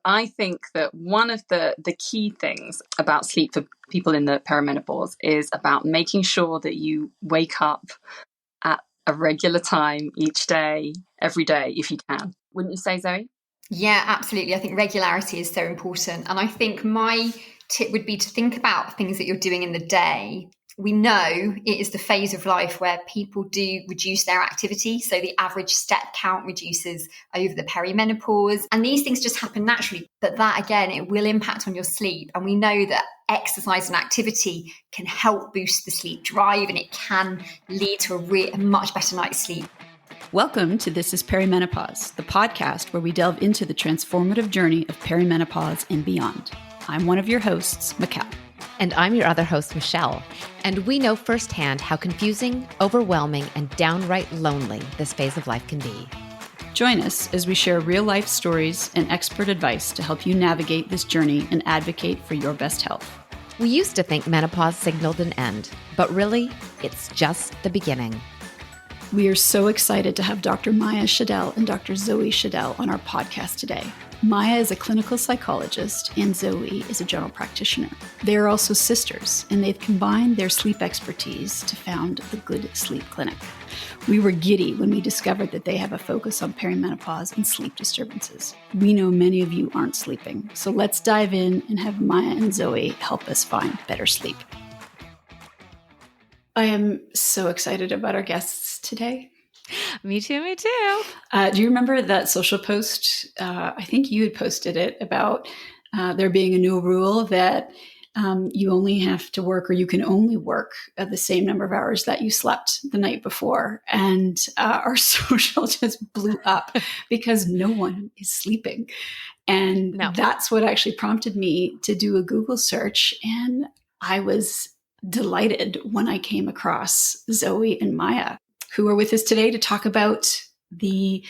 I think that one of the key things about sleep for people in the perimenopause is about making sure that you wake up at a regular time each day, every day, if you can. Wouldn't you say, Zoe? Yeah, absolutely. I think regularity is so important. And I think my tip would be to think about things that you're doing in the day. We know it is the phase of life where people do reduce their activity. So the average step count reduces over the perimenopause. And these things just happen naturally. But that, again, it will impact on your sleep. And we know that exercise and activity can help boost the sleep drive, and it can lead to a much better night's sleep. Welcome to This is Perimenopause, the podcast where we delve into the transformative journey of perimenopause and beyond. I'm one of your hosts, Mikkel. And I'm your other host, Michelle. And we know firsthand how confusing, overwhelming, and downright lonely this phase of life can be. Join us as we share real-life stories and expert advice to help you navigate this journey and advocate for your best health. We used to think menopause signaled an end, but really, it's just the beginning. We are so excited to have Dr. Maja Schaedel and Dr. Zoe Schaedel on our podcast today. Maja is a clinical psychologist and Zoe is a general practitioner. They are also sisters, and they've combined their sleep expertise to found the Good Sleep Clinic. We were giddy when we discovered that they have a focus on perimenopause and sleep disturbances. We know many of you aren't sleeping, so let's dive in and have Maja and Zoe help us find better sleep. I am so excited about our guests today. Me too. Do you remember that social post? I think you had posted it about there being a new rule that you only have to work, or you can only work the same number of hours that you slept the night before. And our social just blew up because no one is sleeping. And That's what actually prompted me to do a Google search. And I was delighted when I came across Zoe and Maja, who are with us today to talk about the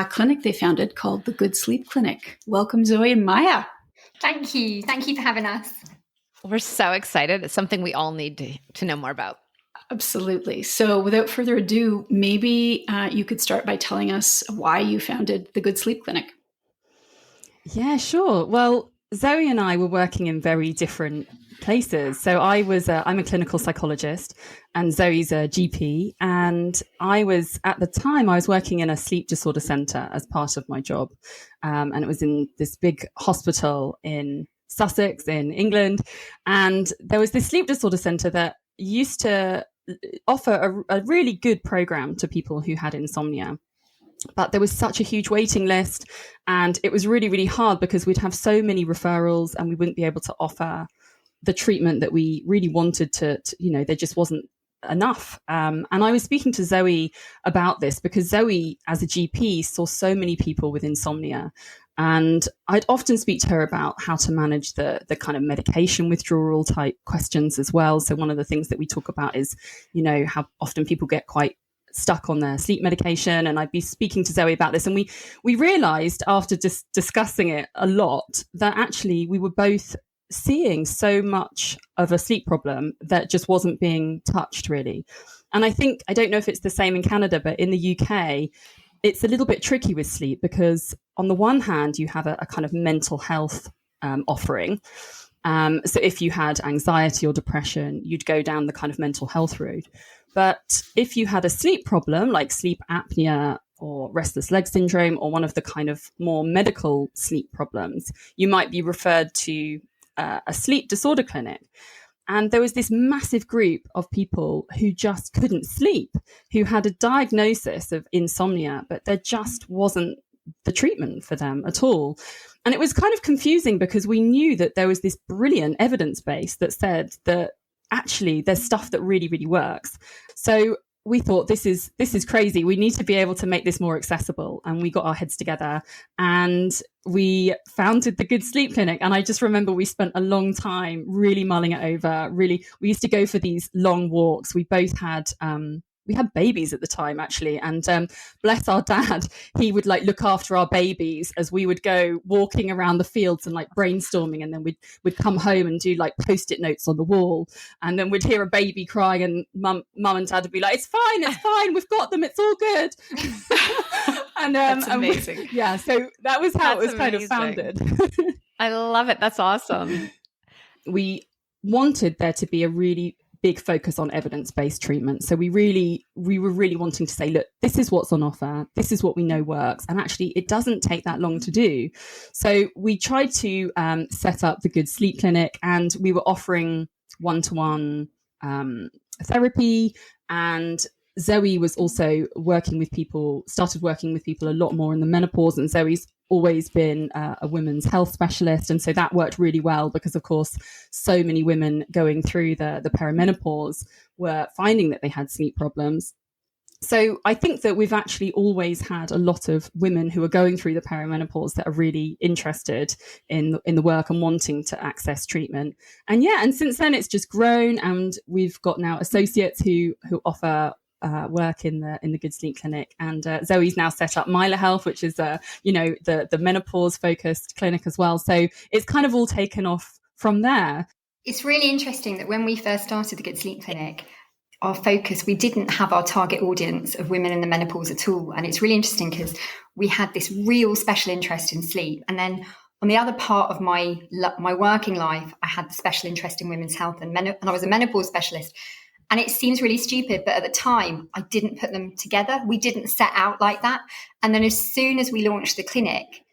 clinic they founded called the Good Sleep Clinic. Welcome, Zoe and Maja. Thank you. Thank you for having us. We're so excited. It's something we all need to know more about. Absolutely. So without further ado, maybe you could start by telling us why you founded the Good Sleep Clinic. Yeah, sure. Well, Zoe and I were working in very different places. So I'm a clinical psychologist and Zoe's a GP. And I was working in a sleep disorder center as part of my job. And it was in this big hospital in Sussex in England. And there was this sleep disorder center that used to offer a really good program to people who had insomnia. But there was such a huge waiting list and it was really, really hard because we'd have so many referrals and we wouldn't be able to offer the treatment that we really wanted to there just wasn't enough. And I was speaking to Zoe about this because Zoe, as a GP, saw so many people with insomnia. And I'd often speak to her about how to manage the kind of medication withdrawal type questions as well. So one of the things that we talk about is, how often people get quite stuck on their sleep medication. And I'd be speaking to Zoe about this. And we realized after just discussing it a lot that actually we were both seeing so much of a sleep problem that just wasn't being touched really. And I don't know if it's the same in Canada, but in the UK, it's a little bit tricky with sleep because on the one hand, you have a kind of mental health offering. So if you had anxiety or depression, you'd go down the kind of mental health route. But if you had a sleep problem like sleep apnea or restless leg syndrome or one of the kind of more medical sleep problems, you might be referred to a sleep disorder clinic. And there was this massive group of people who just couldn't sleep, who had a diagnosis of insomnia, but there just wasn't the treatment for them at all. And it was kind of confusing because we knew that there was this brilliant evidence base that said that actually there's stuff that really, really works. So we thought this is crazy. We need to be able to make this more accessible. And we got our heads together and we founded the Good Sleep Clinic. And I just remember we spent a long time really mulling it over. We used to go for these long walks. We both had we had babies at the time actually, and bless our dad, he would look after our babies as we would go walking around the fields and brainstorming, and then we'd come home and do post-it notes on the wall, and then we'd hear a baby crying and mum and dad would be like, it's fine, we've got them, it's all good. And That's amazing. yeah, so that was how That's it was kind of amazing. founded. I love it. That's awesome. We wanted there to be a really big focus on evidence-based treatment. So we were really wanting to say, look, this is what's on offer. This is what we know works. And actually, it doesn't take that long to do. So we tried to set up the Good Sleep Clinic, and we were offering one-to-one therapy. And Zoe was also started working with people a lot more in the menopause. And Zoe's always been a women's health specialist. And so that worked really well because, of course, so many women going through the perimenopause were finding that they had sleep problems. So I think that we've actually always had a lot of women who are going through the perimenopause that are really interested in the work and wanting to access treatment. And since then it's just grown, and we've got now associates who offer work in the Good Sleep Clinic, and Zoe's now set up Maja Health, which is the menopause focused clinic as well. So it's kind of all taken off from there. It's really interesting that when we first started the Good Sleep Clinic, our focus, we didn't have our target audience of women in the menopause at all. And it's really interesting because we had this real special interest in sleep. And then on the other part of my working life, I had the special interest in women's health and I was a menopause specialist. And it seems really stupid, but at the time, I didn't put them together. We didn't set out like that. And then as soon as we launched the clinic,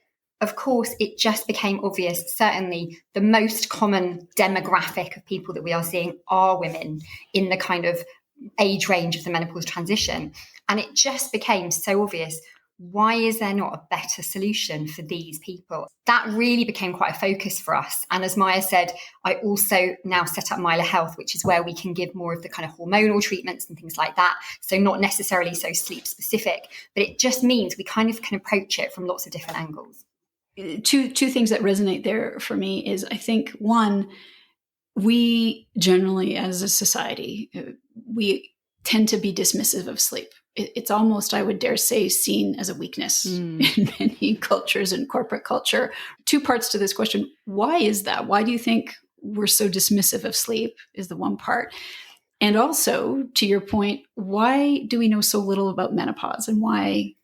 of course, it just became obvious. Certainly, the most common demographic of people that we are seeing are women in the kind of age range of the menopause transition. And it just became so obvious. Why is there not a better solution for these people? That really became quite a focus for us. And as Maja said, I also now set up Maja Health, which is where we can give more of the kind of hormonal treatments and things like that. So not necessarily so sleep specific, but it just means we kind of can approach it from lots of different angles. Two things that resonate there for me is, I think, one, we generally as a society, we tend to be dismissive of sleep. It's almost, I would dare say, seen as a weakness in many cultures and corporate culture. Two parts to this question. Why is that? Why do you think we're so dismissive of sleep is the one part. And also, to your point, why do we know so little about menopause, and why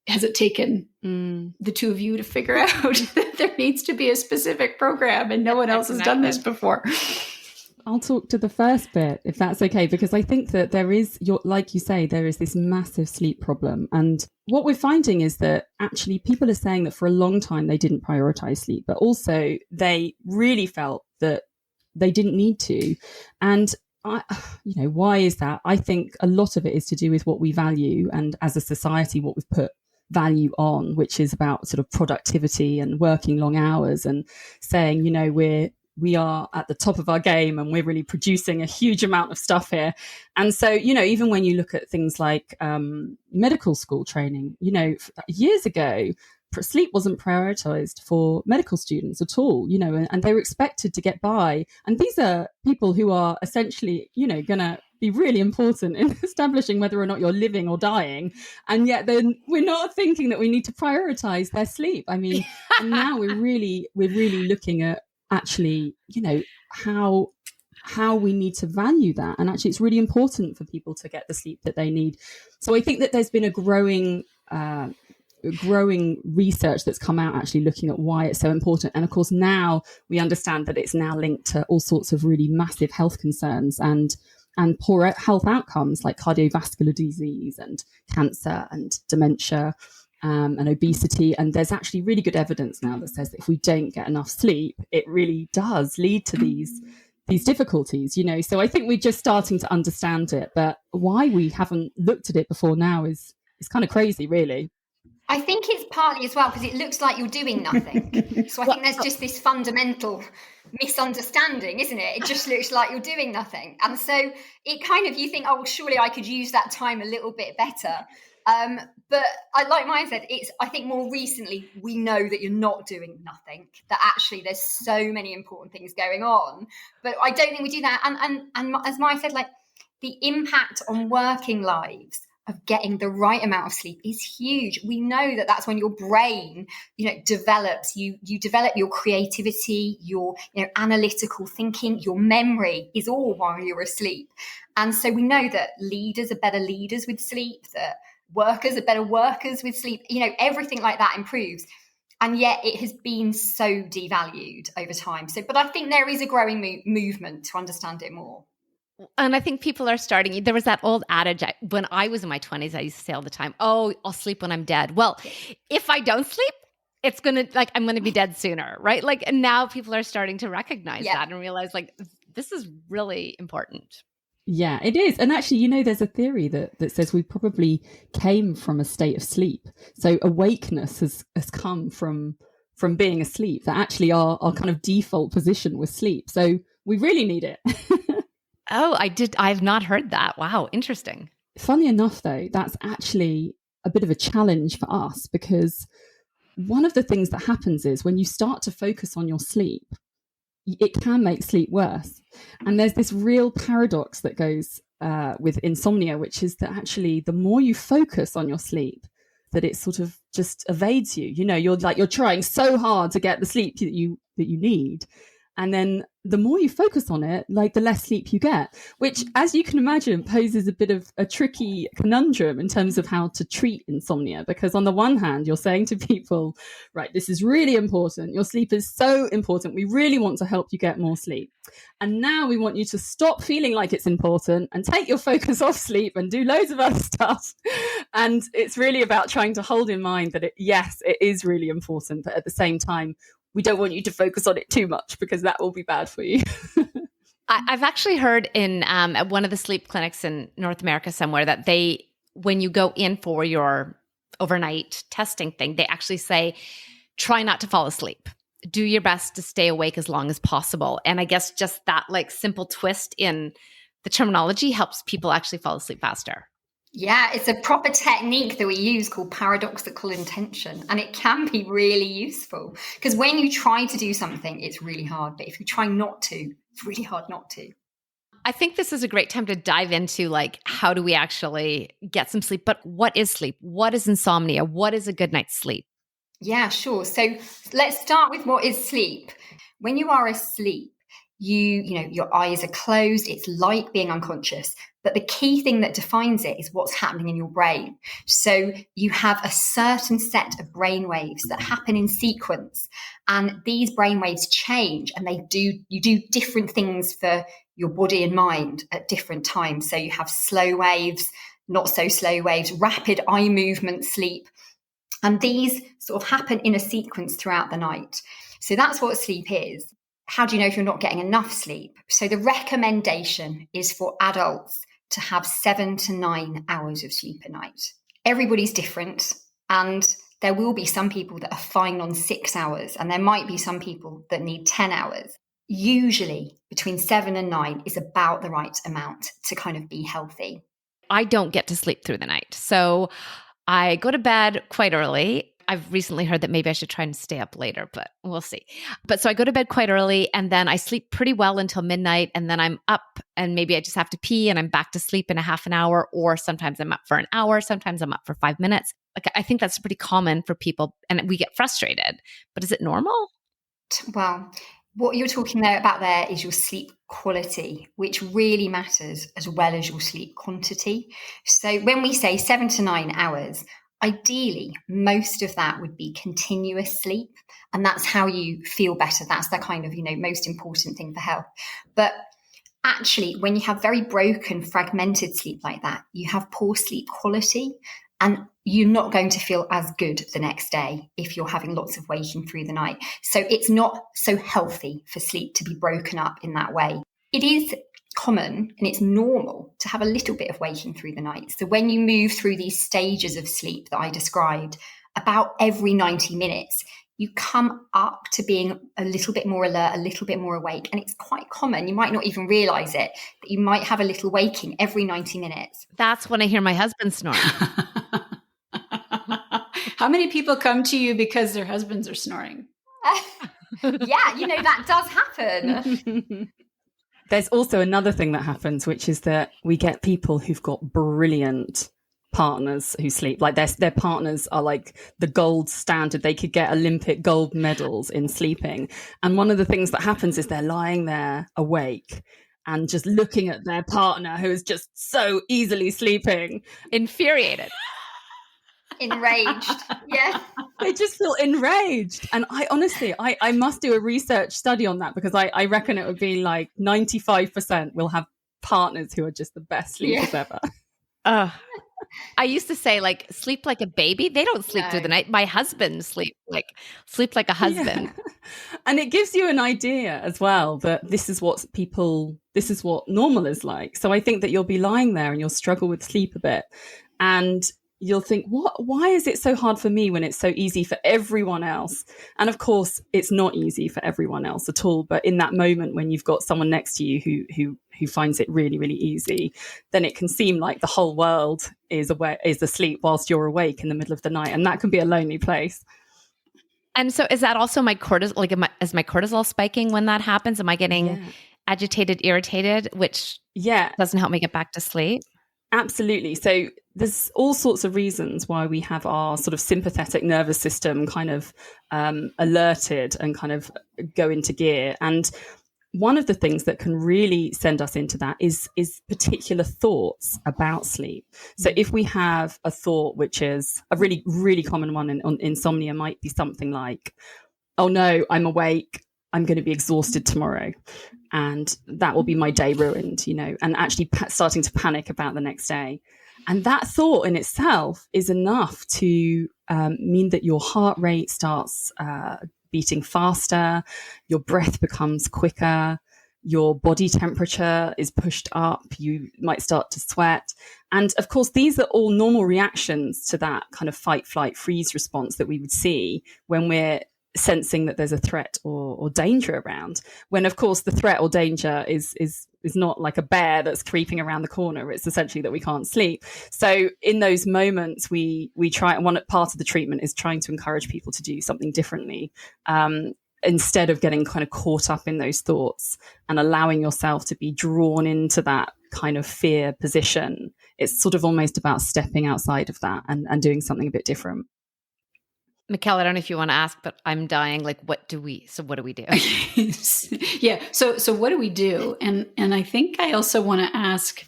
has it taken the two of you to figure out that there needs to be a specific program and no one else has done this before? I'll talk to the first bit, if that's okay, because I think that there is, like you say, there is this massive sleep problem. And what we're finding is that actually people are saying that for a long time they didn't prioritize sleep, but also they really felt that they didn't need to. And why is that? I think a lot of it is to do with what we value, and as a society, what we've put value on, which is about sort of productivity and working long hours and saying, we are at the top of our game and we're really producing a huge amount of stuff here. And so, even when you look at things like medical school training, years ago, sleep wasn't prioritized for medical students at all, and they were expected to get by. And these are people who are essentially, going to be really important in establishing whether or not you're living or dying. And yet then we're not thinking that we need to prioritize their sleep. I mean, and now we're really looking at actually, how we need to value that. And actually, it's really important for people to get the sleep that they need. So I think that there's been a growing research that's come out actually looking at why it's so important. And of course, now we understand that it's now linked to all sorts of really massive health concerns and poor health outcomes like cardiovascular disease and cancer and dementia. And obesity. And there's actually really good evidence now that says that if we don't get enough sleep, it really does lead to these difficulties, So I think we're just starting to understand it, but why we haven't looked at it before now is kind of crazy, really. I think it's partly as well because it looks like you're doing nothing. So I think there's just this fundamental misunderstanding, isn't it? It just looks like you're doing nothing. And so it kind of, you think, oh, well, surely I could use that time a little bit better. But like Maja said, I think more recently we know that you're not doing nothing, that actually there's so many important things going on. But I don't think we do that. And as Maja said, like the impact on working lives of getting the right amount of sleep is huge. We know that that's when your brain, develops. You develop your creativity, your analytical thinking, your memory is all while you're asleep. And so we know that leaders are better leaders with sleep, that workers are better workers with sleep. Everything like that improves. And yet it has been so devalued over time. But I think there is a growing movement to understand it more. And I think people are starting. There was that old adage when I was in my 20s, I used to say all the time, oh, I'll sleep when I'm dead. Well, if I don't sleep, it's going to, I'm going to be dead sooner, right? And now people are starting to recognize that and realize this is really important. Yeah, it is. And actually, there's a theory that says we probably came from a state of sleep. So awakeness has come from being asleep, that actually our kind of default position was sleep. So we really need it. Oh, I've not heard that. Wow, interesting. Funny enough, though, that's actually a bit of a challenge for us, because one of the things that happens is when you start to focus on your sleep, it can make sleep worse. And there's this real paradox that goes with insomnia, which is that actually the more you focus on your sleep, that it sort of just evades you. You're trying so hard to get the sleep that you need. And then the more you focus on it, the less sleep you get, which, as you can imagine, poses a bit of a tricky conundrum in terms of how to treat insomnia. Because on the one hand, you're saying to people, right, this is really important. Your sleep is so important. We really want to help you get more sleep. And now we want you to stop feeling like it's important and take your focus off sleep and do loads of other stuff. And it's really about trying to hold in mind that, yes, it is really important. But at the same time, we don't want you to focus on it too much, because that will be bad for you. I've actually heard in at one of the sleep clinics in North America somewhere that when you go in for your overnight testing thing, they actually say, try not to fall asleep. Do your best to stay awake as long as possible. And I guess just that simple twist in the terminology helps people actually fall asleep faster. Yeah, it's a proper technique that we use called paradoxical intention. And it can be really useful, because when you try to do something, it's really hard. But if you try not to, it's really hard not to. I think this is a great time to dive into how do we actually get some sleep? But what is sleep? What is insomnia? What is a good night's sleep? Yeah, sure. So let's start with what is sleep. When you are asleep, your eyes are closed. It's like being unconscious. But the key thing that defines it is what's happening in your brain. So you have a certain set of brain waves that happen in sequence. And these brain waves change, and you do different things for your body and mind at different times. So you have slow waves, not so slow waves, rapid eye movement sleep. And these sort of happen in a sequence throughout the night. So that's what sleep is. How do you know if you're not getting enough sleep? So the recommendation is for adults to have 7 to 9 hours of sleep a night. Everybody's different, and there will be some people that are fine on 6 hours, and there might be some people that need 10 hours. Usually between 7 and 9 is about the right amount to kind of be healthy. I don't get to sleep through the night. So I go to bed quite early. I've recently heard that maybe I should try and stay up later, but we'll see. But so I go to bed quite early, and then I sleep pretty well until midnight, and then I'm up and maybe I just have to pee and I'm back to sleep in a half an hour, or sometimes I'm up for an hour, sometimes I'm up for 5 minutes. I think that's pretty common for people, and we get frustrated. But is it normal? Well, what you're talking about there is your sleep quality, which really matters as well as your sleep quantity. So when we say 7 to 9 hours, ideally, most of that would be continuous sleep, and that's how you feel better. That's the kind of, most important thing for health. But actually, when you have very broken, fragmented sleep like that, you have poor sleep quality, and you're not going to feel as good the next day if you're having lots of waking through the night. So it's not so healthy for sleep to be broken up in that way. It is common and it's normal to have a little bit of waking through the night. So when you move through these stages of sleep that I described, about every 90 minutes, you come up to being a little bit more alert, a little bit more awake. And it's quite common. You might not even realize it, but you might have a little waking every 90 minutes. That's when I hear my husband snoring. How many people come to you because their husbands are snoring? Yeah, that does happen. There's also another thing that happens, which is that we get people who've got brilliant partners who sleep. Their partners are like the gold standard. They could get Olympic gold medals in sleeping. And one of the things that happens is they're lying there awake and just looking at their partner who is just so easily sleeping. Infuriated. Enraged. Yeah. They just feel enraged. And I honestly, I must do a research study on that, because I reckon it would be like 95% will have partners who are just the best sleepers ever. I used to say, like, sleep like a baby. They don't sleep through the night. My husband sleep like a husband. Yeah. And it gives you an idea as well that this is what normal is like. So I think that you'll be lying there and you'll struggle with sleep a bit, and you'll think, why is it so hard for me when it's so easy for everyone else? And of course, it's not easy for everyone else at all. But in that moment when you've got someone next to you who finds it really, really easy, then it can seem like the whole world is asleep whilst you're awake in the middle of the night. And that can be a lonely place. And so is that also my cortisol? Like, is my cortisol spiking when that happens? Am I getting agitated, irritated, which doesn't help me get back to sleep? Absolutely. So there's all sorts of reasons why we have our sort of sympathetic nervous system kind of alerted and kind of go into gear. And one of the things that can really send us into that is particular thoughts about sleep. So if we have a thought, which is a really, really common one in insomnia, might be something like, oh no, I'm awake, I'm going to be exhausted tomorrow, and that will be my day ruined, and actually starting to panic about the next day. And that thought in itself is enough to mean that your heart rate starts beating faster, your breath becomes quicker, your body temperature is pushed up, you might start to sweat. And of course, these are all normal reactions to that kind of fight, flight, freeze response that we would see when we're sensing that there's a threat or danger around, when of course the threat or danger is not like a bear that's creeping around the corner. It's essentially that we can't sleep. So in those moments we try, and one part of the treatment is trying to encourage people to do something differently, instead of getting kind of caught up in those thoughts and allowing yourself to be drawn into that kind of fear position. It's sort of almost about stepping outside of that and doing something a bit different. Mikkel, I don't know if you want to ask, but I'm dying. Like, what do we do? Yeah. So what do we do? And I think I also want to ask,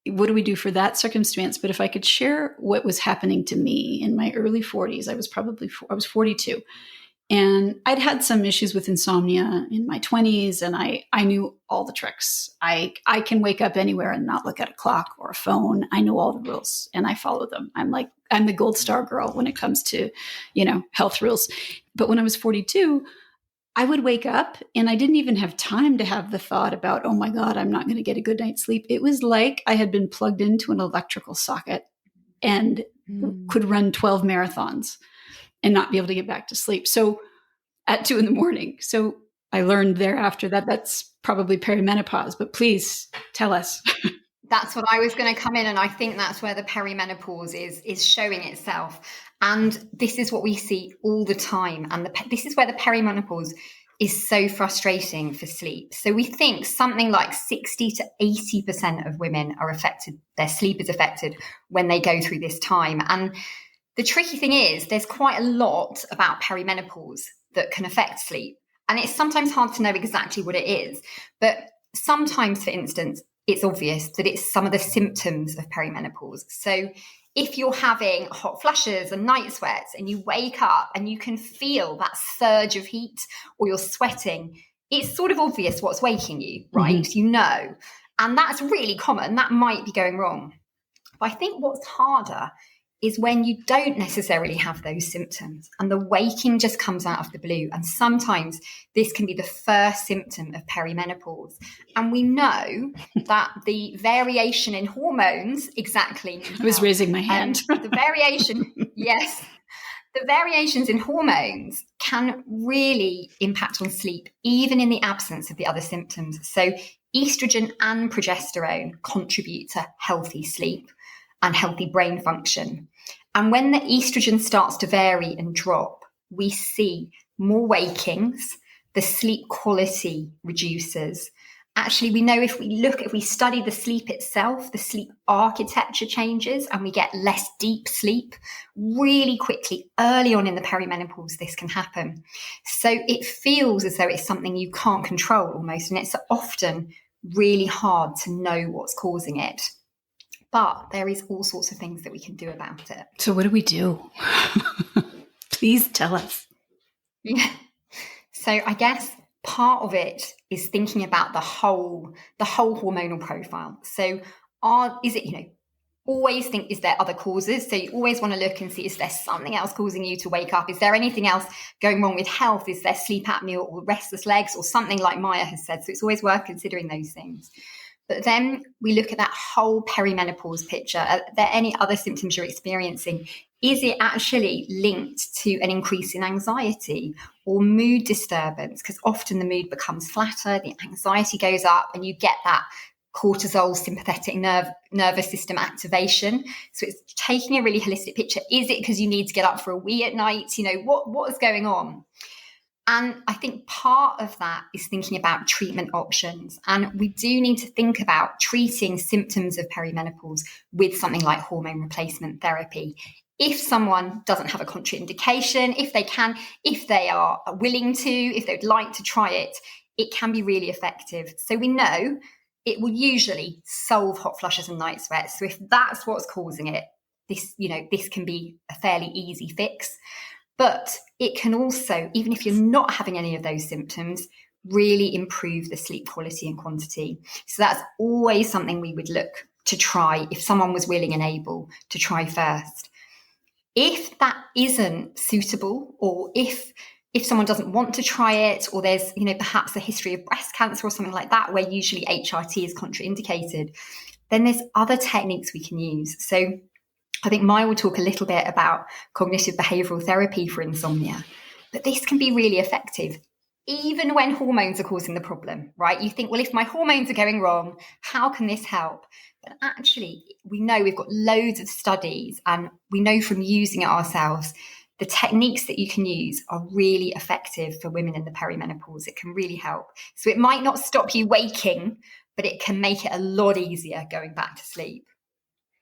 what do we do for that circumstance? But if I could share what was happening to me in my early 40s, I was 42. And I'd had some issues with insomnia in my 20s, and I knew all the tricks. I can wake up anywhere and not look at a clock or a phone. I know all the rules and I follow them. I'm the gold star girl when it comes to, health rules. But when I was 42, I would wake up and I didn't even have time to have the thought about, oh my God, I'm not going to get a good night's sleep. It was like I had been plugged into an electrical socket and could run 12 marathons and not be able to get back to sleep. So at 2 a.m. So I learned thereafter that that's probably perimenopause, but please tell us. That's what I was going to come in. And I think that's where the perimenopause is showing itself. And this is what we see all the time. And this is where the perimenopause is so frustrating for sleep. So we think something like 60 to 80% of women are affected, their sleep is affected when they go through this time. And the tricky thing is there's quite a lot about perimenopause that can affect sleep. And it's sometimes hard to know exactly what it is. But sometimes, for instance, it's obvious that it's some of the symptoms of perimenopause. So if you're having hot flushes and night sweats and you wake up and you can feel that surge of heat or you're sweating, it's sort of obvious what's waking you, right? Mm-hmm. And that's really common. That might be going wrong. But I think what's harder is when you don't necessarily have those symptoms and the waking just comes out of the blue. And sometimes this can be the first symptom of perimenopause. And we know that the variation in hormones, exactly. I was raising my hand. The variation, yes. The variations in hormones can really impact on sleep, even in the absence of the other symptoms. So estrogen and progesterone contribute to healthy sleep and healthy brain function. And when the estrogen starts to vary and drop, we see more wakings, the sleep quality reduces. Actually, we know if we study the sleep itself, the sleep architecture changes and we get less deep sleep really quickly. Early on in the perimenopause, this can happen. So it feels as though it's something you can't control almost, and it's often really hard to know what's causing it. but there is all sorts of things that we can do about it. So what do we do? Please tell us. Yeah. So I guess part of it is thinking about the whole hormonal profile. So is it, always think, is there other causes? So you always want to look and see, is there something else causing you to wake up? Is there anything else going wrong with health? Is there sleep apnea or restless legs or something like Maja has said? So it's always worth considering those things. But then we look at that whole perimenopause picture. Are there any other symptoms you're experiencing? Is it actually linked to an increase in anxiety or mood disturbance? Because often the mood becomes flatter, the anxiety goes up, and you get that cortisol sympathetic nervous system activation. So it's taking a really holistic picture. Is it because you need to get up for a wee at night? What is going on? And I think part of that is thinking about treatment options. And we do need to think about treating symptoms of perimenopause with something like hormone replacement therapy. If someone doesn't have a contraindication, if they are willing to, if they'd like to try it, it can be really effective. So we know it will usually solve hot flushes and night sweats. So if that's what's causing it, this can be a fairly easy fix. But it can also, even if you're not having any of those symptoms, really improve the sleep quality and quantity. So that's always something we would look to try if someone was willing and able to try first. If that isn't suitable, or if someone doesn't want to try it, or there's perhaps a history of breast cancer or something like that, where usually HRT is contraindicated, then there's other techniques we can use. So I think Maja will talk a little bit about cognitive behavioural therapy for insomnia, but this can be really effective, even when hormones are causing the problem, right? You think, well, if my hormones are going wrong, how can this help? But actually, we know we've got loads of studies, and we know from using it ourselves, the techniques that you can use are really effective for women in the perimenopause. It can really help. So it might not stop you waking, but it can make it a lot easier going back to sleep.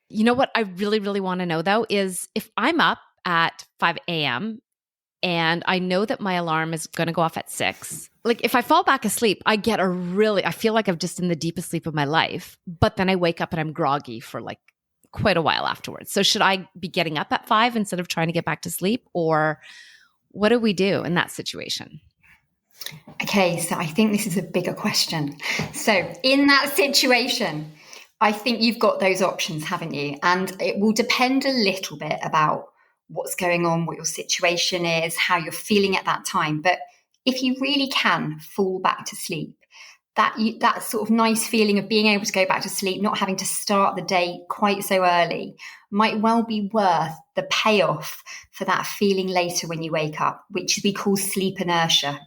You know what I really, really want to know, though, is if I'm up at 5 a.m. and I know that my alarm is going to go off at 6, like if I fall back asleep, I feel like I'm just in the deepest sleep of my life, but then I wake up and I'm groggy for like quite a while afterwards. So should I be getting up at 5 instead of trying to get back to sleep? Or what do we do in that situation? Okay, so I think this is a bigger question. So in that situation, I think you've got those options, haven't you? And it will depend a little bit about what's going on, what your situation is, how you're feeling at that time. But if you really can fall back to sleep, that sort of nice feeling of being able to go back to sleep, not having to start the day quite so early, might well be worth the payoff for that feeling later when you wake up, which we call sleep inertia.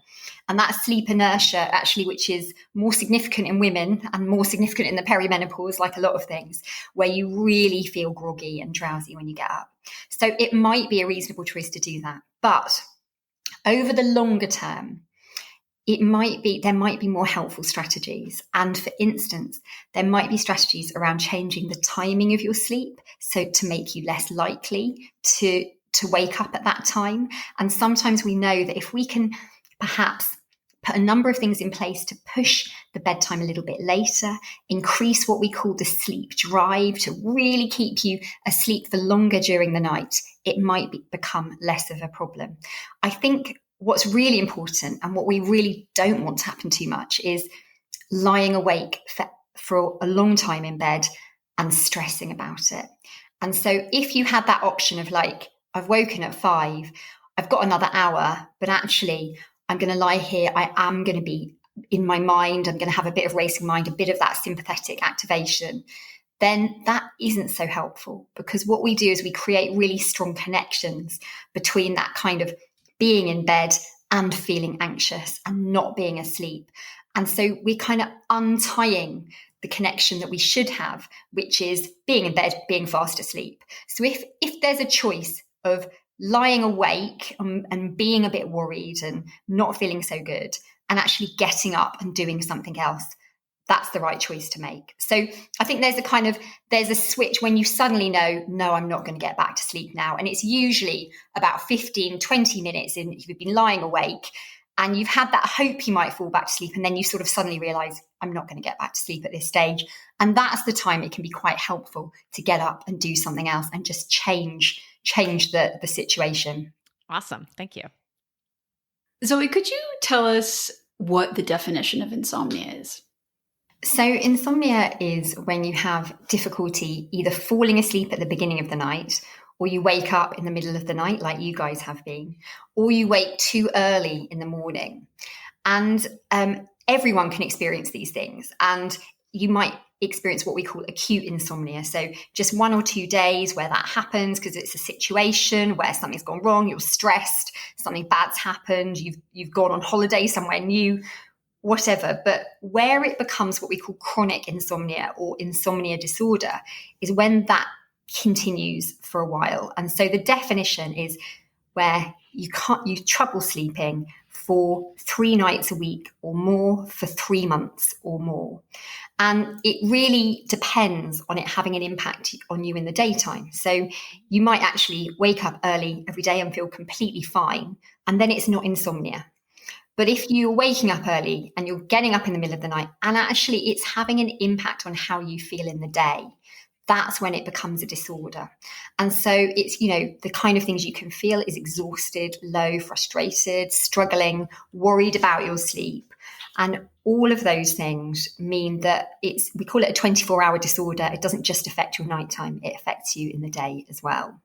And that sleep inertia, actually, which is more significant in women and more significant in the perimenopause, like a lot of things, where you really feel groggy and drowsy when you get up. So it might be a reasonable choice to do that. But over the longer term, there might be more helpful strategies. And for instance, there might be strategies around changing the timing of your sleep, so to make you less likely to wake up at that time. And sometimes we know that if we can perhaps put a number of things in place to push the bedtime a little bit later, increase what we call the sleep drive to really keep you asleep for longer during the night, it might become less of a problem. I think what's really important, and what we really don't want to happen too much, is lying awake for a long time in bed and stressing about it. And so if you had that option of like, I've woken at 5, I've got another hour, but actually I'm going to lie here, I am going to be in my mind, I'm going to have a bit of racing mind, a bit of that sympathetic activation, then that isn't so helpful, because what we do is we create really strong connections between that kind of being in bed and feeling anxious and not being asleep. And so we're kind of untying the connection that we should have, which is being in bed, being fast asleep. So if there's a choice of lying awake and being a bit worried and not feeling so good, and actually getting up and doing something else, that's the right choice to make. So I think there's a switch when you suddenly know, no, I'm not going to get back to sleep now. And it's usually about 15, 20 minutes in, if you've been lying awake, and you've had that hope you might fall back to sleep, and then you sort of suddenly realize, I'm not going to get back to sleep at this stage. And that's the time it can be quite helpful to get up and do something else and just change the situation. Awesome. Thank you. Zoe, could you tell us what the definition of insomnia is? So insomnia is when you have difficulty either falling asleep at the beginning of the night, or you wake up in the middle of the night like you guys have been, or you wake too early in the morning. And everyone can experience these things. And you might experience what we call acute insomnia. So just 1 or 2 days where that happens because it's a situation where something's gone wrong, you're stressed, something bad's happened, you've gone on holiday somewhere new, whatever. But where it becomes what we call chronic insomnia or insomnia disorder is when that continues for a while. And so the definition is where you trouble sleeping for 3 nights a week or more for 3 months or more. And it really depends on it having an impact on you in the daytime. So you might actually wake up early every day and feel completely fine, and then it's not insomnia. But if you're waking up early and you're getting up in the middle of the night and actually it's having an impact on how you feel in the day, that's when it becomes a disorder. And so it's, the kind of things you can feel is exhausted, low, frustrated, struggling, worried about your sleep. And all of those things mean that we call it a 24-hour disorder. It doesn't just affect your nighttime, it affects you in the day as well.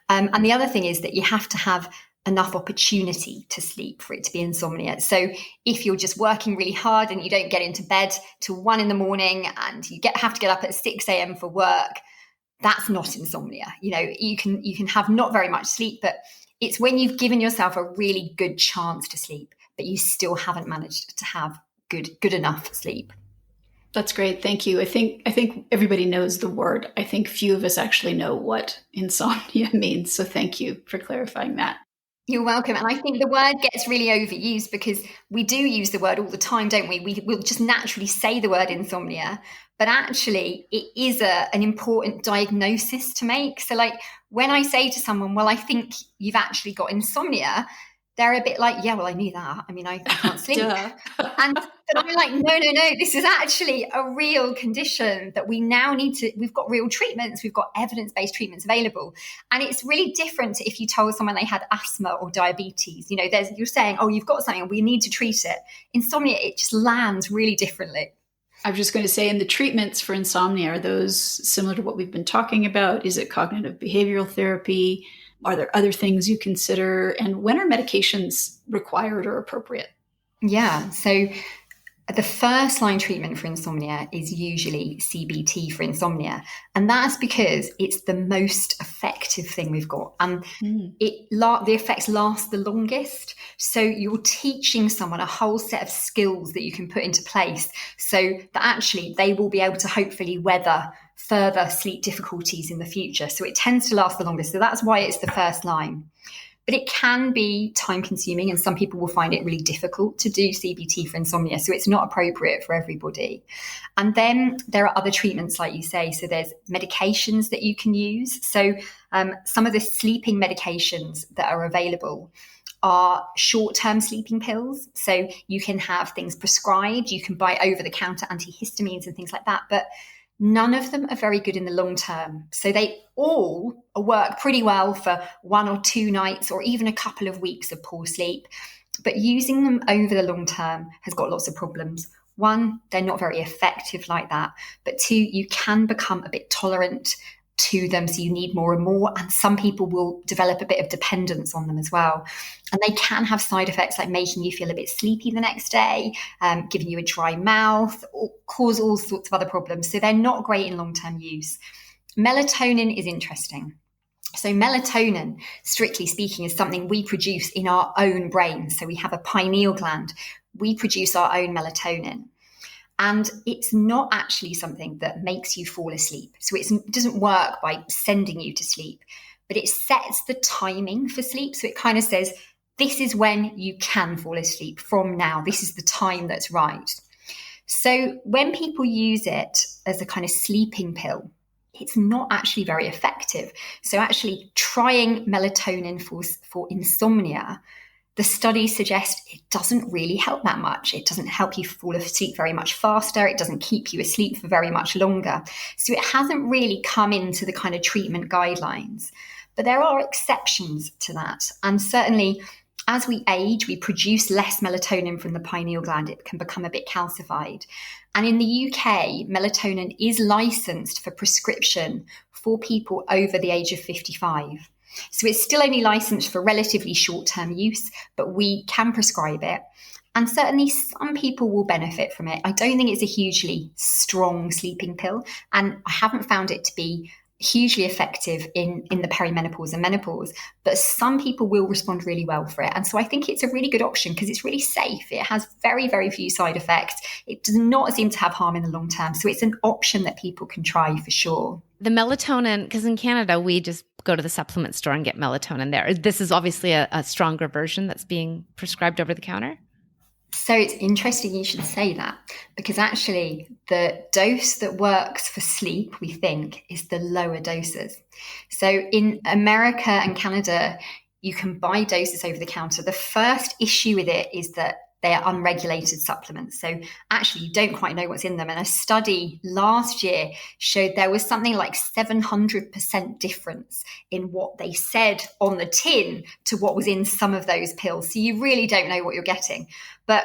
And the other thing is that you have to have enough opportunity to sleep for it to be insomnia. So if you're just working really hard and you don't get into bed till 1 a.m. and you have to get up at 6 a.m. for work, that's not insomnia. You can have not very much sleep, but it's when you've given yourself a really good chance to sleep, but you still haven't managed to have good enough sleep. That's great. Thank you. I think everybody knows the word. I think few of us actually know what insomnia means. So thank you for clarifying that. You're welcome. And I think the word gets really overused because we do use the word all the time, don't we? We'll just naturally say the word insomnia, but actually it is an important diagnosis to make. So like when I say to someone, well, I think you've actually got insomnia, they're a bit like, yeah, well, I knew that. I mean, I can't sleep. But I'm like, no, this is actually a real condition that we now we've got real treatments, we've got evidence-based treatments available. And it's really different if you told someone they had asthma or diabetes. You're saying, oh, you've got something, we need to treat it. Insomnia, it just lands really differently. I was just going to say, and the treatments for insomnia, are those similar to what we've been talking about? Is it cognitive behavioral therapy? Are there other things you consider? And when are medications required or appropriate? Yeah. So the first line treatment for insomnia is usually CBT for insomnia. And that's because it's the most effective thing we've got. And the effects last the longest. So you're teaching someone a whole set of skills that you can put into place so that actually they will be able to hopefully weather further sleep difficulties in the future. So it tends to last the longest. So that's why it's the first line. But it can be time consuming and some people will find it really difficult to do CBT for insomnia. So it's not appropriate for everybody. And then there are other treatments, like you say. So there's medications that you can use. So some of the sleeping medications that are available are short-term sleeping pills. So you can have things prescribed. You can buy over-the-counter antihistamines and things like that. But none of them are very good in the long term. So they all work pretty well for 1 or 2 nights or even a couple of weeks of poor sleep. But using them over the long term has got lots of problems. 1, they're not very effective like that. But 2, you can become a bit tolerant to them. So you need more and more. And some people will develop a bit of dependence on them as well. And they can have side effects like making you feel a bit sleepy the next day, giving you a dry mouth, or cause all sorts of other problems. So they're not great in long-term use. Melatonin is interesting. So melatonin, strictly speaking, is something we produce in our own brain. So we have a pineal gland. We produce our own melatonin. And it's not actually something that makes you fall asleep. So it doesn't work by sending you to sleep, but it sets the timing for sleep. So it kind of says, this is when you can fall asleep from now. This is the time that's right. So when people use it as a kind of sleeping pill, it's not actually very effective. So actually trying melatonin for insomnia the studies suggest it doesn't really help that much. It doesn't help you fall asleep very much faster. It doesn't keep you asleep for very much longer. So it hasn't really come into the kind of treatment guidelines. But there are exceptions to that. And certainly as we age, we produce less melatonin from the pineal gland. It can become a bit calcified. And in the UK, melatonin is licensed for prescription for people over the age of 55. So it's still only licensed for relatively short-term use, but we can prescribe it. And certainly some people will benefit from it. I don't think it's a hugely strong sleeping pill, and I haven't found it to be hugely effective in the perimenopause and menopause, but some people will respond really well for it. And so I think it's a really good option because it's really safe. It has very, very few side effects. It does not seem to have harm in the long term. So it's an option that people can try for sure. The melatonin, because in Canada, we just go to the supplement store and get melatonin there. This is obviously a stronger version that's being prescribed over the counter. So it's interesting you should say that, because actually the dose that works for sleep, we think, is the lower doses. So in America and Canada, you can buy doses over the counter. The first issue with it is that they are unregulated supplements. So actually, you don't quite know what's in them. And a study last year showed there was something like 700% difference in what they said on the tin to what was in some of those pills. So you really don't know what you're getting. But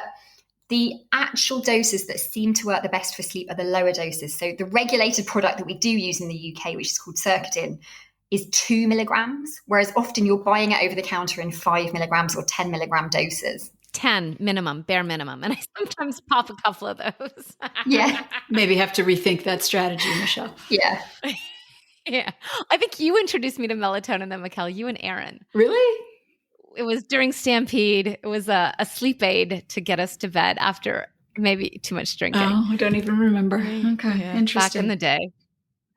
the actual doses that seem to work the best for sleep are the lower doses. So the regulated product that we do use in the UK, which is called Schaedel, is 2 milligrams, whereas often you're buying it over the counter in 5 milligrams or 10 milligram doses. 10 minimum, bare minimum. And I sometimes pop a couple of those. Yeah. Maybe have to rethink that strategy, Michelle. Yeah. Yeah. I think you introduced me to melatonin then, Mikkel, you and Aaron. Really? It was during Stampede. It was a sleep aid to get us to bed after maybe too much drinking. Oh, I don't even remember. Okay, Yeah, interesting. back in the day.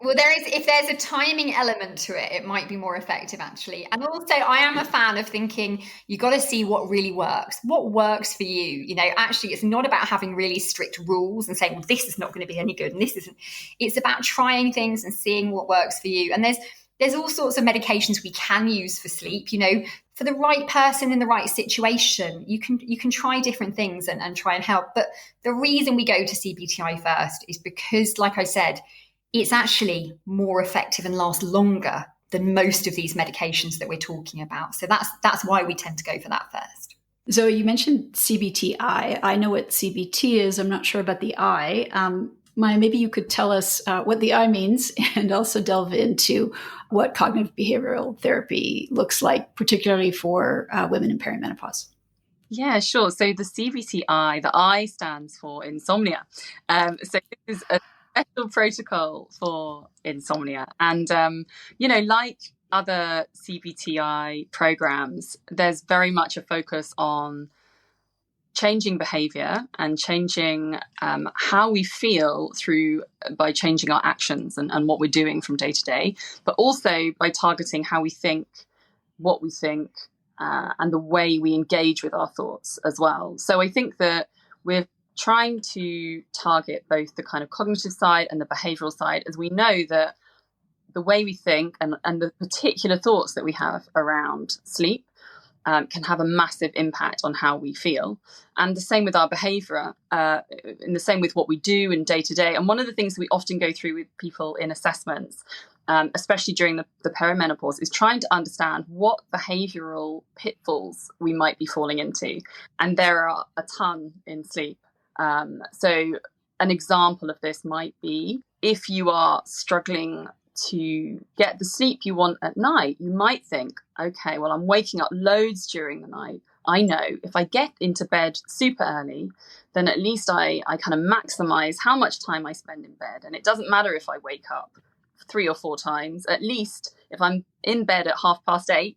Well, if there's a timing element to it, it might be more effective, actually. And also, I am a fan of thinking you got to see what really works. What works for you? You know, actually, it's not about having really strict rules and saying, well, this is not going to be any good and this isn't. It's about trying things and seeing what works for you. And there's all sorts of medications we can use for sleep. You know, for the right person in the right situation, you can try different things and try and help. But the reason we go to CBTI first is because, like I said, it's actually more effective and lasts longer than most of these medications that we're talking about. So that's why we tend to go for that first. Zoe, you mentioned CBTI. I know what CBT is. I'm not sure about the I. Maya, maybe you could tell us what the I means and also delve into what cognitive behavioral therapy looks like, particularly for women in perimenopause. Yeah, sure. So the CBTI, the I stands for insomnia. So this is a special protocol for insomnia. And, like other CBTI programs, there's very much a focus on changing behavior and changing how we feel by changing our actions and what we're doing from day to day, but also by targeting how we think, what we think, and the way we engage with our thoughts as well. So I think that we're trying to target both the kind of cognitive side and the behavioral side, as we know that the way we think and the particular thoughts that we have around sleep can have a massive impact on how we feel. And the same with our behavior, and the same with what we do in day to day. And one of the things that we often go through with people in assessments, especially during the perimenopause, is trying to understand what behavioral pitfalls we might be falling into. And there are a ton in sleep. So an example of this might be if you are struggling to get the sleep you want at night, you might think, okay, well, I'm waking up loads during the night. I know if I get into bed super early, then at least I kind of maximize how much time I spend in bed. And it doesn't matter if I wake up 3 or 4 times, at least if I'm in bed at 8:30,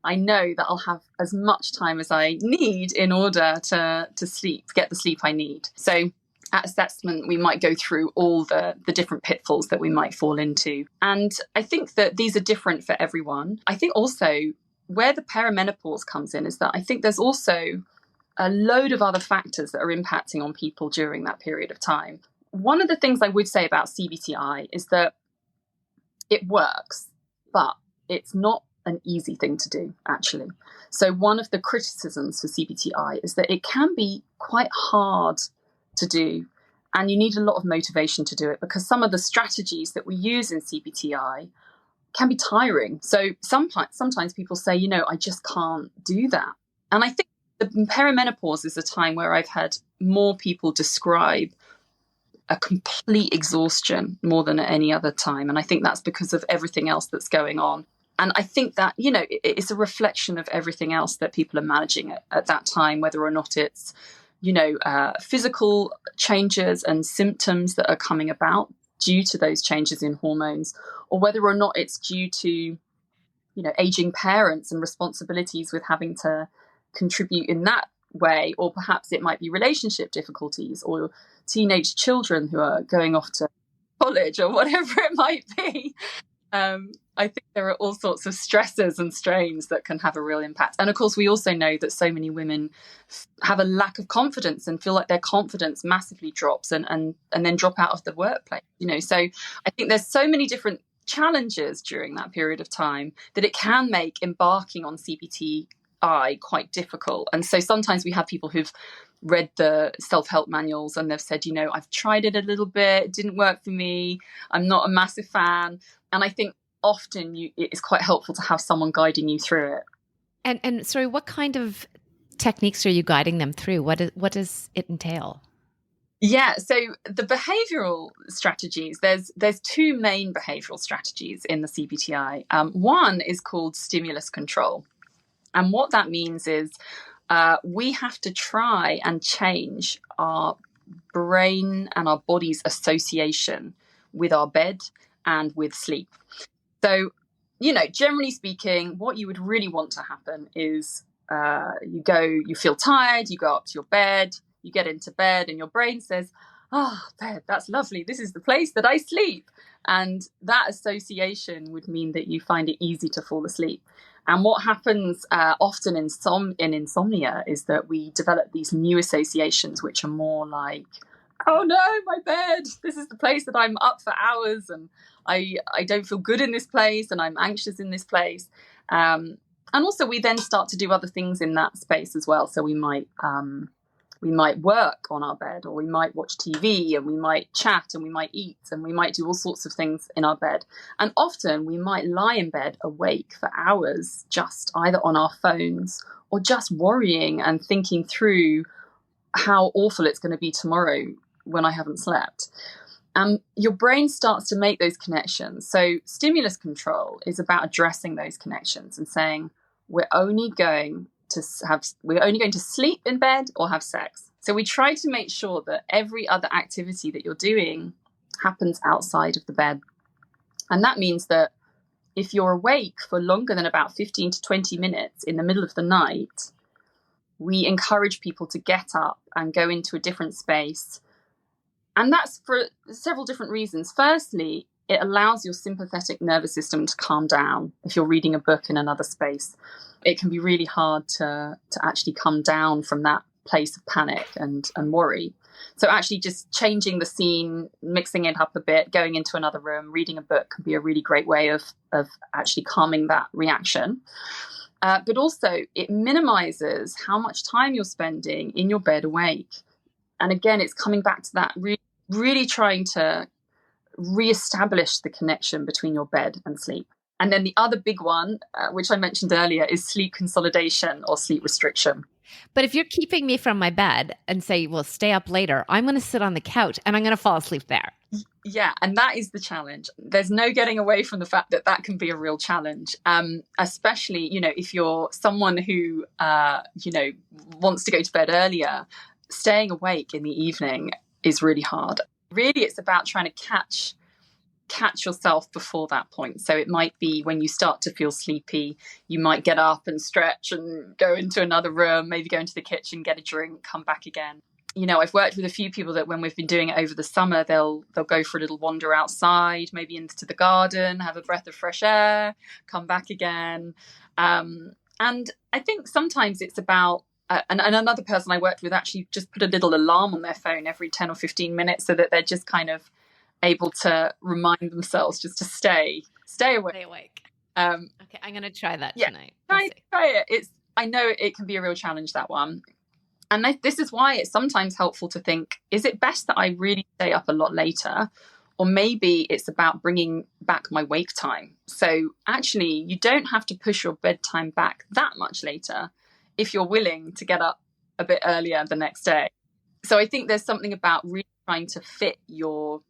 I know that I'll have as much time as I need in order to sleep, get the sleep I need. So at assessment, we might go through all the different pitfalls that we might fall into. And I think that these are different for everyone. I think also where the perimenopause comes in is that I think there's also a load of other factors that are impacting on people during that period of time. One of the things I would say about CBTI is that it works, but it's not an easy thing to do, actually. So one of the criticisms for CBTI is that it can be quite hard to do, and you need a lot of motivation to do it, because some of the strategies that we use in CBTI can be tiring. So sometimes people say, I just can't do that. And I think the perimenopause is a time where I've had more people describe a complete exhaustion more than at any other time. And I think that's because of everything else that's going on. And I think that, it's a reflection of everything else that people are managing at that time, whether or not it's, physical changes and symptoms that are coming about due to those changes in hormones, or whether or not it's due to, aging parents and responsibilities with having to contribute in that way, or perhaps it might be relationship difficulties or teenage children who are going off to college or whatever it might be. I think there are all sorts of stresses and strains that can have a real impact. And of course, we also know that so many women have a lack of confidence and feel like their confidence massively drops and then drop out of the workplace. So I think there's so many different challenges during that period of time that it can make embarking on CBTI quite difficult. And so sometimes we have people who've read the self-help manuals and they've said, I've tried it a little bit, it didn't work for me, I'm not a massive fan. And I think often it is quite helpful to have someone guiding you through it. And sorry, what kind of techniques are you guiding them through? What does it entail? Yeah, so the behavioural strategies, there's two main behavioural strategies in the CBTI. One is called stimulus control. And what that means is we have to try and change our brain and our body's association with our bed and with sleep. So, generally speaking, what you would really want to happen is you feel tired, you go up to your bed, you get into bed, and your brain says, bed, that's lovely. This is the place that I sleep. And that association would mean that you find it easy to fall asleep. And what happens often in insomnia is that we develop these new associations, which are more like, oh no, my bed, this is the place that I'm up for hours and I don't feel good in this place and I'm anxious in this place. And also we then start to do other things in that space as well. So we might work on our bed, or we might watch TV, and we might chat, and we might eat, and we might do all sorts of things in our bed. And often we might lie in bed awake for hours, just either on our phones or just worrying and thinking through how awful it's going to be tomorrow when I haven't slept. Your brain starts to make those connections. So stimulus control is about addressing those connections and saying, we're only going to sleep in bed or have sex. So we try to make sure that every other activity that you're doing happens outside of the bed. And that means that if you're awake for longer than about 15 to 20 minutes in the middle of the night, we encourage people to get up and go into a different space. And that's for several different reasons. Firstly, it allows your sympathetic nervous system to calm down. If you're reading a book in another space, it can be really hard to actually come down from that place of panic and worry. So actually just changing the scene, mixing it up a bit, going into another room, reading a book can be a really great way of actually calming that reaction. But also it minimizes how much time you're spending in your bed awake. And again, it's coming back to that, really trying to reestablish the connection between your bed and sleep. And then the other big one, which I mentioned earlier, is sleep consolidation or sleep restriction. But if you're keeping me from my bed and say, well, stay up later, I'm going to sit on the couch and I'm going to fall asleep there. Yeah, and that is the challenge. There's no getting away from the fact that that can be a real challenge, especially, if you're someone who, wants to go to bed earlier. Staying awake in the evening is really hard. Really, it's about trying to catch yourself before that point. So it might be when you start to feel sleepy, you might get up and stretch and go into another room, maybe go into the kitchen, get a drink, come back again. I've worked with a few people that when we've been doing it over the summer, they'll go for a little wander outside, maybe into the garden, have a breath of fresh air, come back again. And I think sometimes it's about and another person I worked with actually just put a little alarm on their phone every 10 or 15 minutes so that they're just kind of able to remind themselves just to stay awake. Okay, I'm going to try that tonight. Try it. I know it can be a real challenge, that one. And this is why it's sometimes helpful to think, is it best that I really stay up a lot later? Or maybe it's about bringing back my wake time. So actually, you don't have to push your bedtime back that much later if you're willing to get up a bit earlier the next day. So I think there's something about really trying to fit your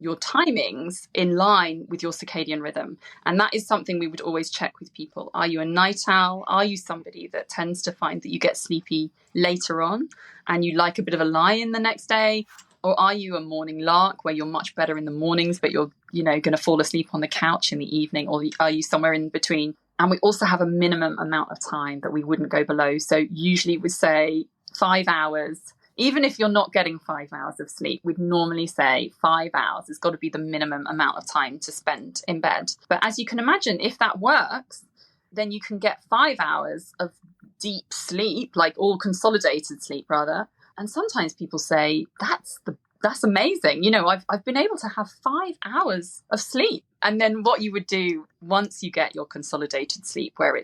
timings in line with your circadian rhythm. And that is something we would always check with people. Are you a night owl? Are you somebody that tends to find that you get sleepy later on and you like a bit of a lie-in the next day? Or are you a morning lark where you're much better in the mornings, but you're, going to fall asleep on the couch in the evening? Or are you somewhere in between? And we also have a minimum amount of time that we wouldn't go below. So usually we say 5 hours. Even if you're not getting 5 hours of sleep, we'd normally say 5 hours has got to be the minimum amount of time to spend in bed. But as you can imagine, if that works, then you can get 5 hours of deep sleep, like all consolidated sleep rather. And sometimes people say, that's amazing. I've been able to have 5 hours of sleep. And then what you would do once you get your consolidated sleep, where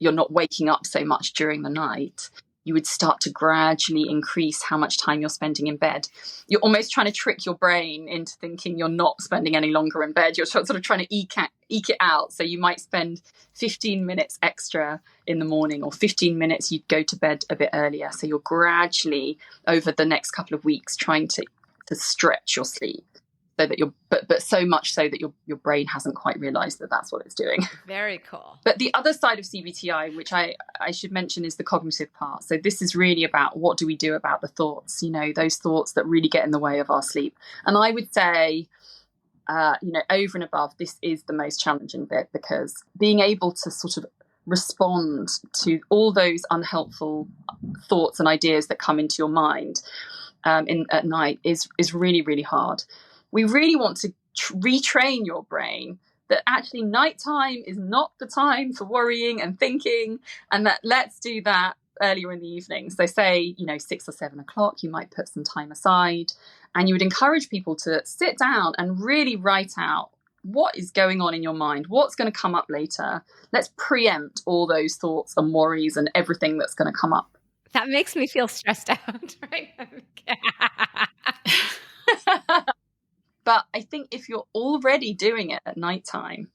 you're not waking up so much during the night, you would start to gradually increase how much time you're spending in bed. You're almost trying to trick your brain into thinking you're not spending any longer in bed. You're sort of trying to eke it out. So you might spend 15 minutes extra in the morning, or 15 minutes you'd go to bed a bit earlier. So you're gradually, over the next couple of weeks, trying to stretch your sleep. So that but so much so that your brain hasn't quite realized that that's what it's doing. Very cool. But the other side of CBTI, which I should mention, is the cognitive part. So this is really about what do we do about the thoughts, those thoughts that really get in the way of our sleep. And I would say, over and above, this is the most challenging bit, because being able to sort of respond to all those unhelpful thoughts and ideas that come into your mind at night is really, really hard. We really want to retrain your brain that actually nighttime is not the time for worrying and thinking, and that let's do that earlier in the evening. So say, 6 or 7 o'clock, you might put some time aside, and you would encourage people to sit down and really write out what is going on in your mind, what's going to come up later. Let's preempt all those thoughts and worries and everything that's going to come up. That makes me feel stressed out, right? But I think if you're already doing it at nighttime,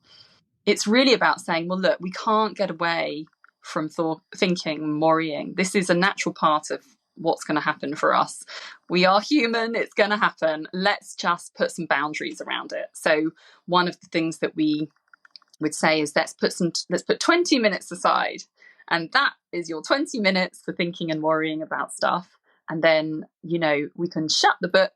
it's really about saying, well, look, we can't get away from thinking and worrying. This is a natural part of what's going to happen for us. We are human. It's going to happen. Let's just put some boundaries around it. So one of the things that we would say is let's put 20 minutes aside. And that is your 20 minutes for thinking and worrying about stuff. And then, we can shut the book,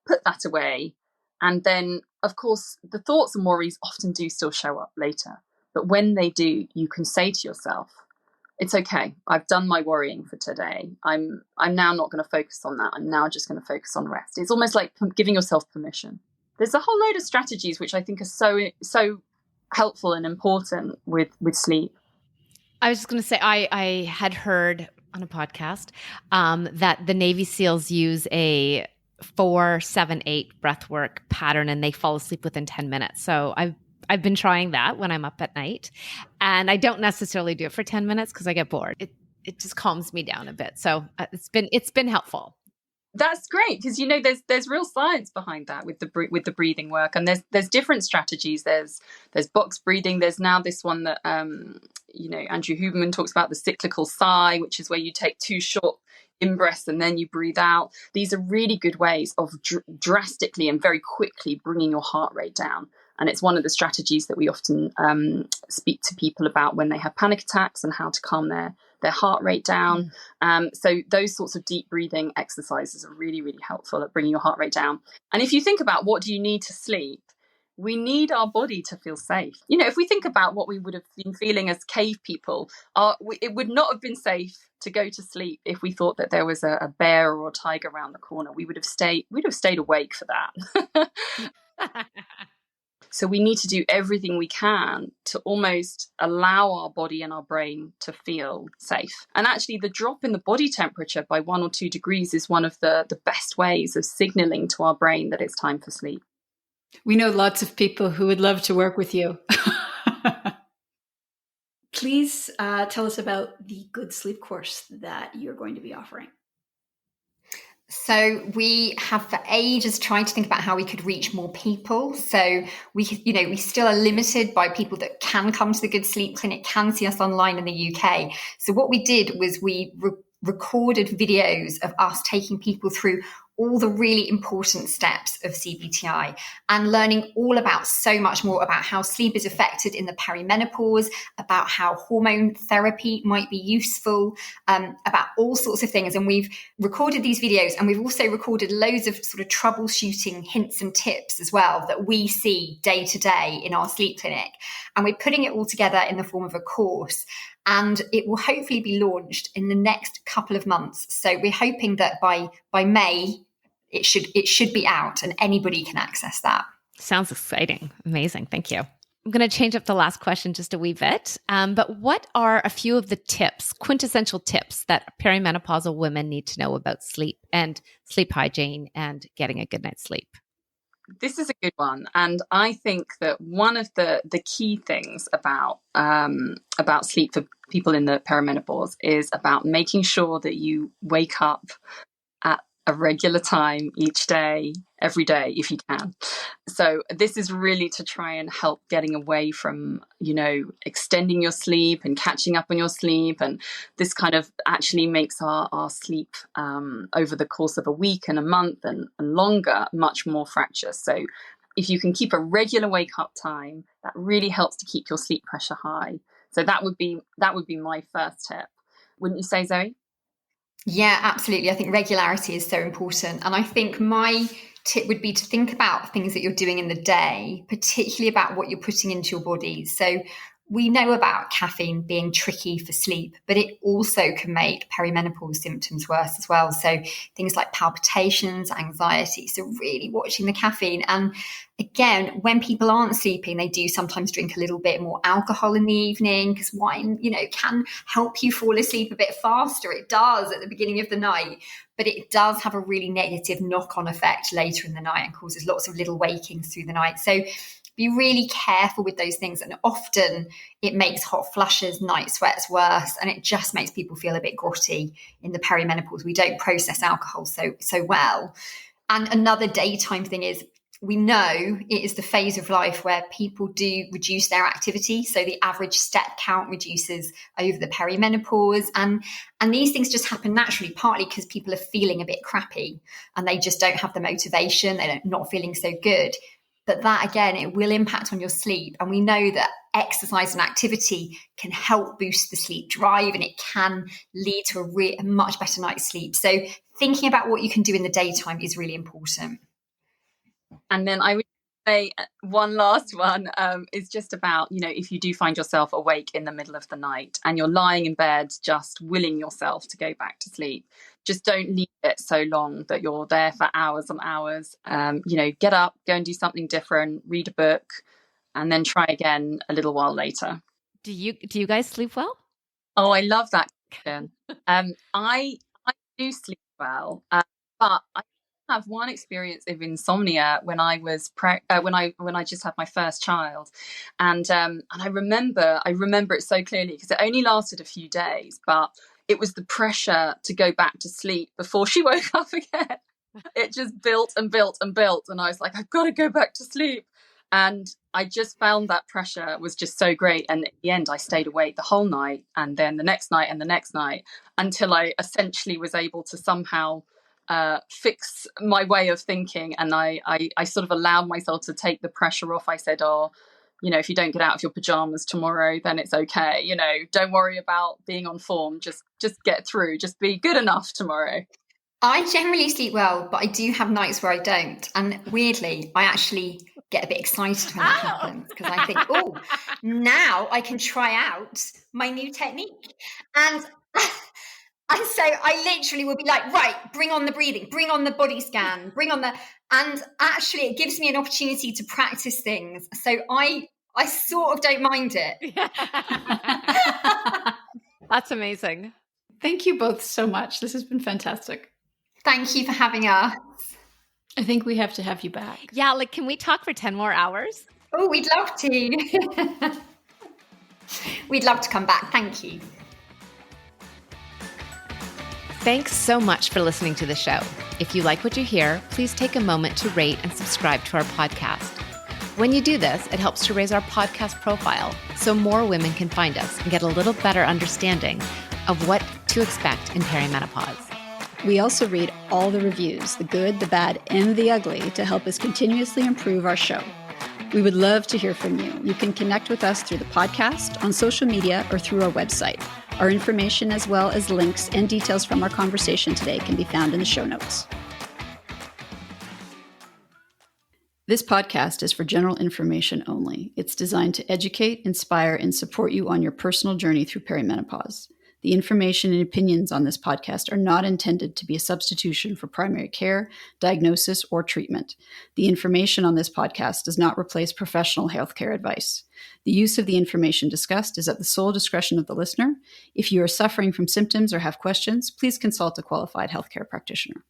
put that away. And then, of course, the thoughts and worries often do still show up later. But when they do, you can say to yourself, it's okay. I've done my worrying for today. I'm now not going to focus on that. I'm now just going to focus on rest. It's almost like giving yourself permission. There's a whole load of strategies which I think are so helpful and important with sleep. I was just going to say, I had heard on a podcast that the Navy SEALs use a 4-7-8 breathwork pattern, and they fall asleep within 10 minutes. So I've been trying that when I'm up at night, and I don't necessarily do it for 10 minutes because I get bored. It just calms me down a bit. So it's been helpful. That's great, because there's real science behind that with the breathing work, and there's different strategies. There's box breathing. There's now this one that Andrew Huberman talks about, the cyclical sigh, which is where you take 2 short in-breaths and then you breathe out. These are really good ways of drastically and very quickly bringing your heart rate down. And it's one of the strategies that we often speak to people about when they have panic attacks and how to calm their heart rate down. So those sorts of deep breathing exercises are really, really helpful at bringing your heart rate down. And if you think about what do you need to sleep, we need our body to feel safe. If we think about what we would have been feeling as cave people, it would not have been safe to go to sleep if we thought that there was a bear or a tiger around the corner. We'd have stayed awake for that. So we need to do everything we can to almost allow our body and our brain to feel safe. And actually, the drop in the body temperature by 1 or 2 degrees is one of the best ways of signaling to our brain that it's time for sleep. We know lots of people who would love to work with you. please tell us about the Good Sleep course that you're going to be offering. So we have for ages tried to think about how we could reach more people. So we still are limited by people that can come to the Good Sleep Clinic, can see us online in the UK. So what we did was we recorded videos of us taking people through all the really important steps of CBTI and learning all about so much more about how sleep is affected in the perimenopause, about how hormone therapy might be useful, about all sorts of things. And we've recorded these videos, and we've also recorded loads of sort of troubleshooting hints and tips as well that we see day to day in our sleep clinic. And we're putting it all together in the form of a course. And it will hopefully be launched in the next couple of months. So we're hoping that by May, it should be out and anybody can access that. Sounds exciting. Amazing. Thank you. I'm going to change up the last question just a wee bit. But what are a few of the tips, quintessential tips that perimenopausal women need to know about sleep and sleep hygiene and getting a good night's sleep? This is a good one. And I think that one of the key things about sleep for people in the perimenopause is about making sure that you wake up at a regular time each day, every day, if you can. So this is really to try and help getting away from, extending your sleep and catching up on your sleep. And this kind of actually makes our sleep over the course of a week and a month and longer much more fractious. So if you can keep a regular wake up time, that really helps to keep your sleep pressure high. So that would be my first tip. Wouldn't you say, Zoe? Yeah, absolutely. I think regularity is so important. And I think my tip would be to think about things that you're doing in the day, particularly about what you're putting into your body. So we know about caffeine being tricky for sleep, but it also can make perimenopause symptoms worse as well. So things like palpitations, anxiety. So really watching the caffeine. And again, when people aren't sleeping, they do sometimes drink a little bit more alcohol in the evening because wine, can help you fall asleep a bit faster. It does at the beginning of the night, but it does have a really negative knock-on effect later in the night and causes lots of little wakings through the night. So be really careful with those things. And often it makes hot flushes, night sweats worse, and it just makes people feel a bit grotty in the perimenopause. We don't process alcohol so well. And another daytime thing is we know it is the phase of life where people do reduce their activity. So the average step count reduces over the perimenopause. And these things just happen naturally, partly because people are feeling a bit crappy and they just don't have the motivation. They're not feeling so good. But that, again, it will impact on your sleep. And we know that exercise and activity can help boost the sleep drive and it can lead to a much better night's sleep. So thinking about what you can do in the daytime is really important. And then I would say one last one is just about, if you do find yourself awake in the middle of the night and you're lying in bed just willing yourself to go back to sleep, just don't leave it so long that you're there for hours and hours. Get up, go and do something different, read a book, and then try again a little while later. Do you guys sleep well? Oh, I love that question. I do sleep well, but I have one experience of insomnia when I was when I just had my first child, and I remember it so clearly because it only lasted a few days, but it was the pressure to go back to sleep before she woke up again. It just built and built and built, and I was like, I've got to go back to sleep. And I just found that pressure was just so great. And at the end, I stayed awake the whole night, and then the next night and the next night, until I essentially was able to somehow fix my way of thinking. And I sort of allowed myself to take the pressure off. I said, if you don't get out of your pajamas tomorrow, then it's okay. Don't worry about being on form. Just get through. Just be good enough tomorrow. I generally sleep well, but I do have nights where I don't. And weirdly, I actually get a bit excited when that happens because I think, now I can try out my new technique. And so I literally will be like, right, bring on the breathing, bring on the body scan, and actually it gives me an opportunity to practice things. So I sort of don't mind it. That's amazing. Thank you both so much. This has been fantastic. Thank you for having us. I think we have to have you back. Yeah, can we talk for 10 more hours? Oh, we'd love to. We'd love to come back. Thank you. Thanks so much for listening to the show. If you like what you hear, please take a moment to rate and subscribe to our podcast. When you do this, it helps to raise our podcast profile so more women can find us and get a little better understanding of what to expect in perimenopause. We also read all the reviews, the good, the bad, and the ugly, to help us continuously improve our show. We would love to hear from you. You can connect with us through the podcast, on social media, or through our website. Our information, as well as links and details from our conversation today, can be found in the show notes. This podcast is for general information only. It's designed to educate, inspire, and support you on your personal journey through perimenopause. The information and opinions on this podcast are not intended to be a substitution for primary care, diagnosis, or treatment. The information on this podcast does not replace professional healthcare advice. The use of the information discussed is at the sole discretion of the listener. If you are suffering from symptoms or have questions, please consult a qualified healthcare practitioner.